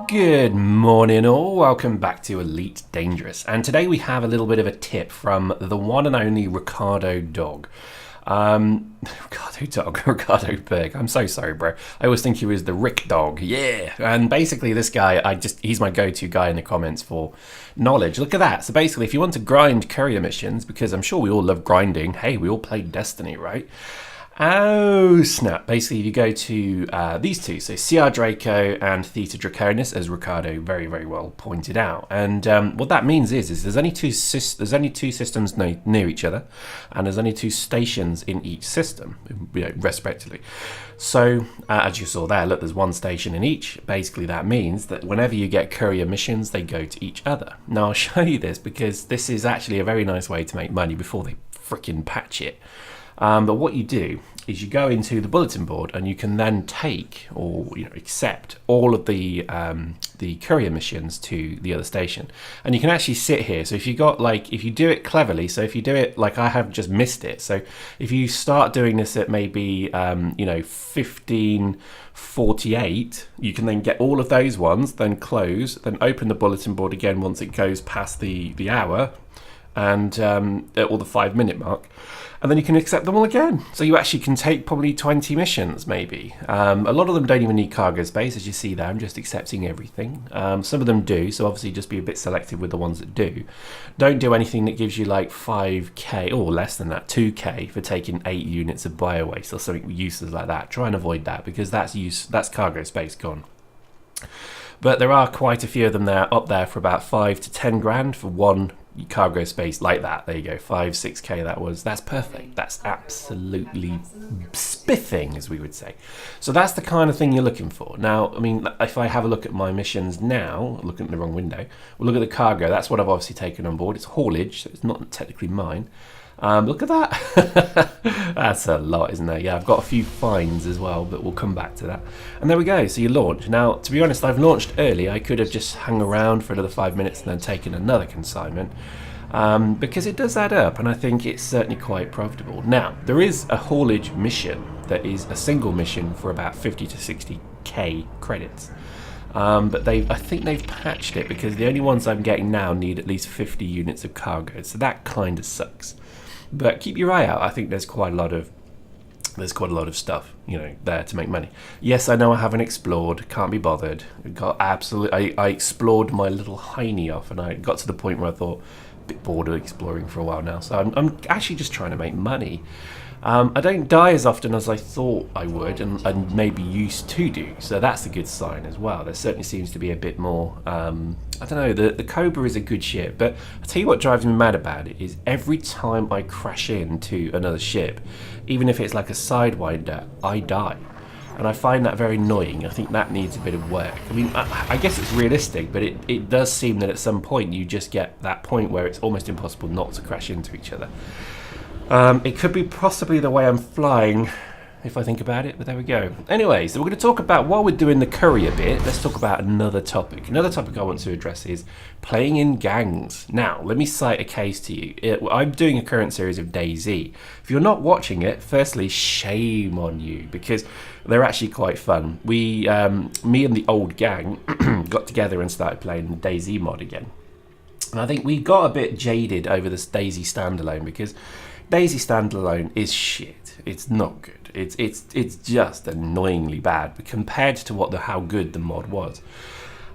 Good morning all, welcome back to Elite Dangerous, and today we have a little bit of a tip from the one and only Ricardo Dog. Ricardo Berg, I'm so sorry bro, I always think he was the Rick Dog, yeah, and basically this guy, he's my go-to guy in the comments for knowledge. Look at that. So basically if you want to grind courier missions, because I'm sure we all love grinding, hey, we all played Destiny, right? Oh snap, basically if you go to these two, so CR Draco and Theta Draconis, as Ricardo very well pointed out, and what that means is there's only two systems near each other, and there's only two stations in each system, respectively. So as you saw there, look, there's one station in each. Basically that means that whenever you get courier missions, they go to each other. Now I'll show you this because this is actually a very nice way to make money before they freaking patch it. But what you do is you go into the bulletin board and you can then take or accept all of the courier missions to the other station, and you can actually sit here. So if you do it cleverly, so if you do it like I have just missed it, so if you start doing this at maybe 15:48, you can then get all of those ones, then close, then open the bulletin board again once it goes past the hour and or the 5-minute mark, and then you can accept them all again. So you actually can take probably 20 missions maybe. A lot of them don't even need cargo space, as you see there. I'm just accepting everything. Some of them do, so obviously just be a bit selective with the ones that do. Don't do anything that gives you like 5k or less than that, 2k for taking 8 units of bio waste or something useless like that. Try and avoid that, because that's cargo space gone. But there are quite a few of them there up there for about 5 to 10 grand for one cargo space like that. There you go, 5-6k. That's perfect. That's absolutely spiffing, as we would say. So that's the kind of thing you're looking for. Now, I mean, if I have a look at my missions now, looking at the wrong window, we'll look at the cargo. That's what I've obviously taken on board. It's haulage, so it's not technically mine. Look at that. That's a lot, isn't it? Yeah, I've got a few fines as well, but we'll come back to that. And there we go, so you launch. Now, to be honest, I've launched early. I could have just hung around for another 5 minutes and then taken another consignment, because it does add up, and I think it's certainly quite profitable. Now, there is a haulage mission that is a single mission for about 50 to 60k credits. But I think they've patched it, because the only ones I'm getting now need at least 50 units of cargo, so that kind of sucks. But keep your eye out. I think there's quite a lot of stuff, there to make money. Yes, I know I haven't explored. Can't be bothered. I explored my little hiney off, and I got to the point where I thought, a bit bored of exploring for a while now. So I'm actually just trying to make money. I don't die as often as I thought I would, and maybe used to do, so that's a good sign as well. There certainly seems to be a bit more, I don't know, the Cobra is a good ship, but I'll tell you what drives me mad about it is every time I crash into another ship, even if it's like a Sidewinder, I die. And I find that very annoying. I think that needs a bit of work. I mean, I guess it's realistic, but it does seem that at some point you just get that point where it's almost impossible not to crash into each other. It could be possibly the way I'm flying, if I think about it, but there we go. Anyway, so we're going to talk about, while we're doing the courier bit, let's talk about another topic. Another topic I want to address is playing in gangs. Now, let me cite a case to you. I'm doing a current series of DayZ. If you're not watching it, firstly, shame on you, because they're actually quite fun. Me and the old gang got together and started playing the DayZ mod again. And I think we got a bit jaded over this DayZ standalone, because DayZ standalone is shit. It's not good. It's just annoyingly bad compared to how good the mod was.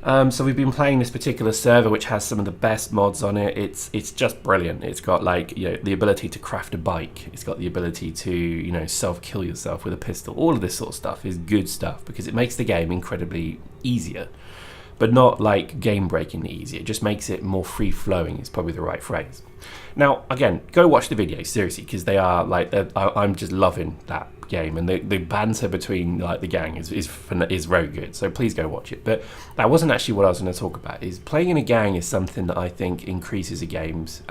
So we've been playing this particular server, which has some of the best mods on it. It's just brilliant. It's got the ability to craft a bike. It's got the ability to self-kill yourself with a pistol. All of this sort of stuff is good stuff, because it makes the game incredibly easier, but not like game-breaking easy. It just makes it more free-flowing, is probably the right phrase. Now, again, go watch the videos, seriously, because they are I'm just loving that game, and the banter between the gang is very good. So please go watch it. But that wasn't actually what I was going to talk about. Is playing in a gang is something that I think increases a game's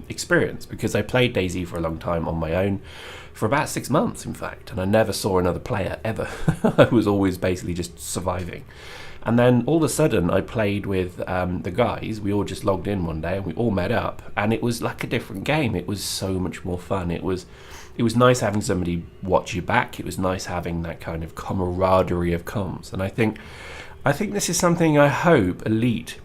experience, because I played DayZ for a long time on my own, for about 6 months, in fact, and I never saw another player ever. I was always basically just surviving. And then all of a sudden I played with the guys. We all just logged in one day and we all met up, and it was like a different game. It was so much more fun. It was nice having somebody watch you back. It was nice having that kind of camaraderie of comms. And I think I think this is something I hope Elite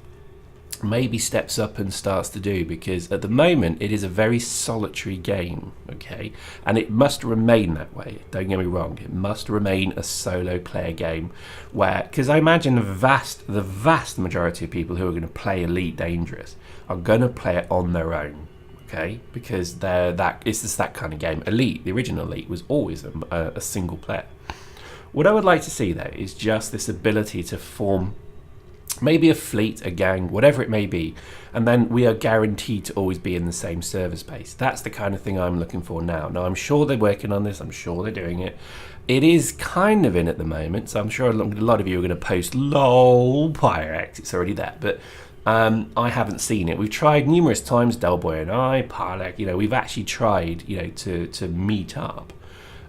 maybe steps up and starts to do, because at the moment it is a very solitary game, okay, and it must remain that way. Don't get me wrong, it must remain a solo player game, where, because I imagine the vast majority of people who are going to play Elite Dangerous are going to play it on their own, okay, because it's just that kind of game. Elite, the original Elite, was always a single player. What I would like to see though is just this ability to form maybe a fleet, a gang, whatever it may be, and then we are guaranteed to always be in the same server space. That's the kind of thing I'm looking for now. Now, I'm sure they're working on this. I'm sure they're doing it. It is kind of in at the moment, so I'm sure a lot of you are going to post, lol, Pyrex, it's already there. But I haven't seen it. We've tried numerous times, Delboy and I, Parlek, we've actually tried, to meet up.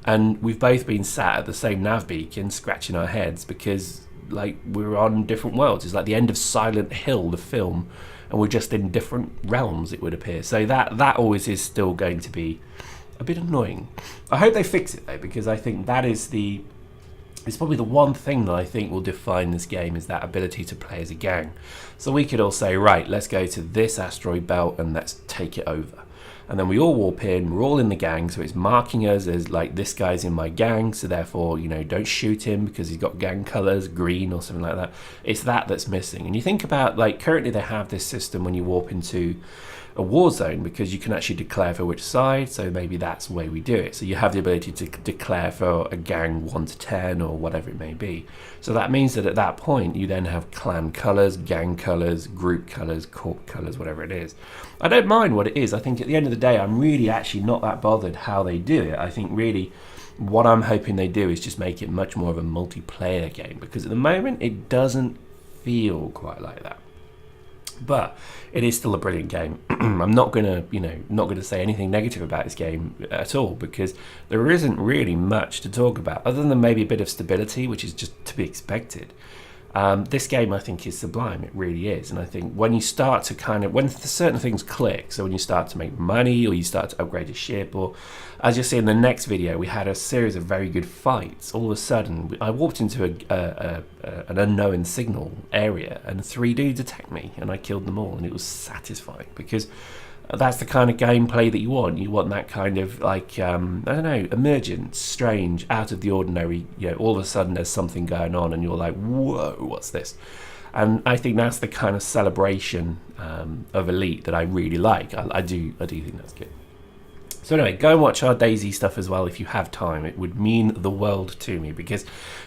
And we've both been sat at the same nav beacon, scratching our heads, because we're on different worlds. It's like the end of Silent Hill, the film, and we're just in different realms, it would appear. So that always is still going to be a bit annoying. I hope they fix it though, because I think that is it's probably the one thing that I think will define this game, is that ability to play as a gang. So we could all say, right, let's go to this asteroid belt and let's take it over. And then we all warp in, we're all in the gang, so it's marking us as like, this guy's in my gang, so therefore, don't shoot him because he's got gang colours, green or something like that. It's that's missing. And you think about, currently they have this system when you warp into a war zone, because you can actually declare for which side, so maybe that's the way we do it. So you have the ability to declare for a gang 1 to 10 or whatever it may be. So that means that at that point you then have clan colours, gang colours, group colours, corp colours, whatever it is. I don't mind what it is. I think at the end of the day I'm really actually not that bothered how they do it. I think really what I'm hoping they do is just make it much more of a multiplayer game, because at the moment it doesn't feel quite like that. But it is still a brilliant game. I'm not gonna say anything negative about this game at all, because there isn't really much to talk about other than maybe a bit of stability, which is just to be expected. This game, I think, is sublime. It really is. And I think when you start to when certain things click, so when you start to make money, or you start to upgrade your ship, or as you'll see in the next video, we had a series of very good fights. All of a sudden, I walked into an unknown signal area, and 3 dudes attacked me, and I killed them all, and it was satisfying, because that's the kind of gameplay that you want. You want that kind of I don't know, emergent, strange, out of the ordinary. All of a sudden there's something going on, and you're like, whoa, what's this? And I think that's the kind of celebration of Elite that I really like. I do think that's good. So anyway, go and watch our DayZ stuff as well if you have time. It would mean the world to me, because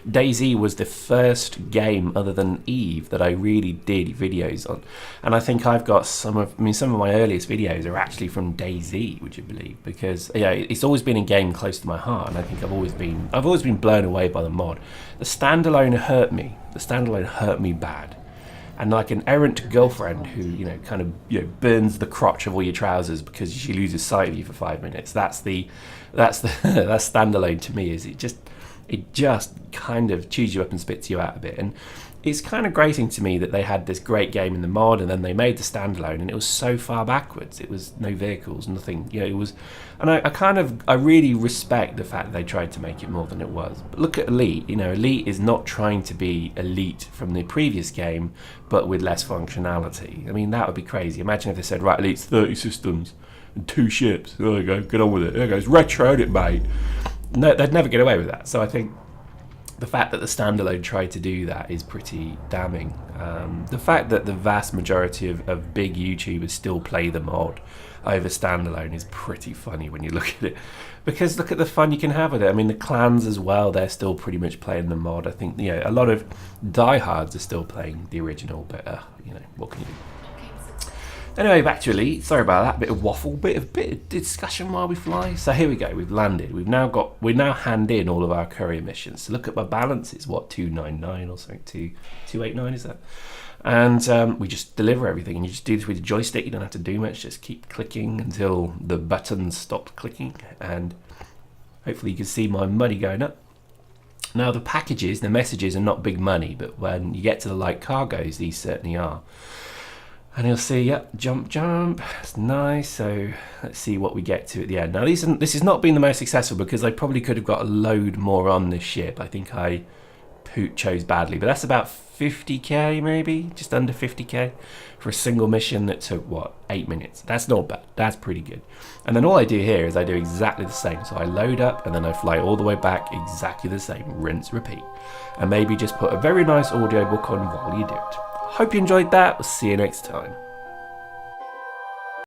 DayZ was the first game other than Eve that I really did videos on. And I think I've got some of my earliest videos are actually from DayZ, would you believe? Because it's always been a game close to my heart, and I think I've always been blown away by the mod. The standalone hurt me. The standalone hurt me bad. And like an errant girlfriend who, burns the crotch of all your trousers because she loses sight of you for 5 minutes. That's standalone to me. Is it just kind of chews you up and spits you out a bit. And it's kind of grating to me that they had this great game in the mod, and then they made the standalone, and it was so far backwards. It was no vehicles, nothing. It was, and I really respect the fact that they tried to make it more than it was. But look at Elite. Elite is not trying to be Elite from the previous game, but with less functionality. I mean, that would be crazy. Imagine if they said, right, Elite's 30 systems and 2 ships. There you go, get on with it. There goes, retroed it, mate. No, they'd never get away with that. So I think the fact that the standalone tried to do that is pretty damning. The fact that the vast majority of big YouTubers still play the mod over standalone is pretty funny when you look at it, because look at the fun you can have with it. I mean, the clans as well, they're still pretty much playing the mod. I think a lot of diehards are still playing the original, but what can you do? Anyway, back to Elite. Sorry about that. Bit of waffle, bit of discussion while we fly. So here we go. We've landed. We're now hand in all of our courier missions. So look at my balance. It's what, 299 or something? 289 is that? And we just deliver everything. And you just do this with the joystick. You don't have to do much. Just keep clicking until the buttons stop clicking. And hopefully you can see my money going up. Now the packages, the messages are not big money, but when you get to the light cargoes, these certainly are. And you'll see, yep, jump, that's nice. So let's see what we get to at the end. Now this has not been the most successful, because I probably could have got a load more on this ship. I think I chose badly, but that's about 50k maybe, just under 50k for a single mission that took, what, 8 minutes. That's not bad, that's pretty good. And then all I do here is I do exactly the same. So I load up and then I fly all the way back, exactly the same, rinse, repeat. And maybe just put a very nice audiobook on while you do it. Hope you enjoyed that, we'll see you next time.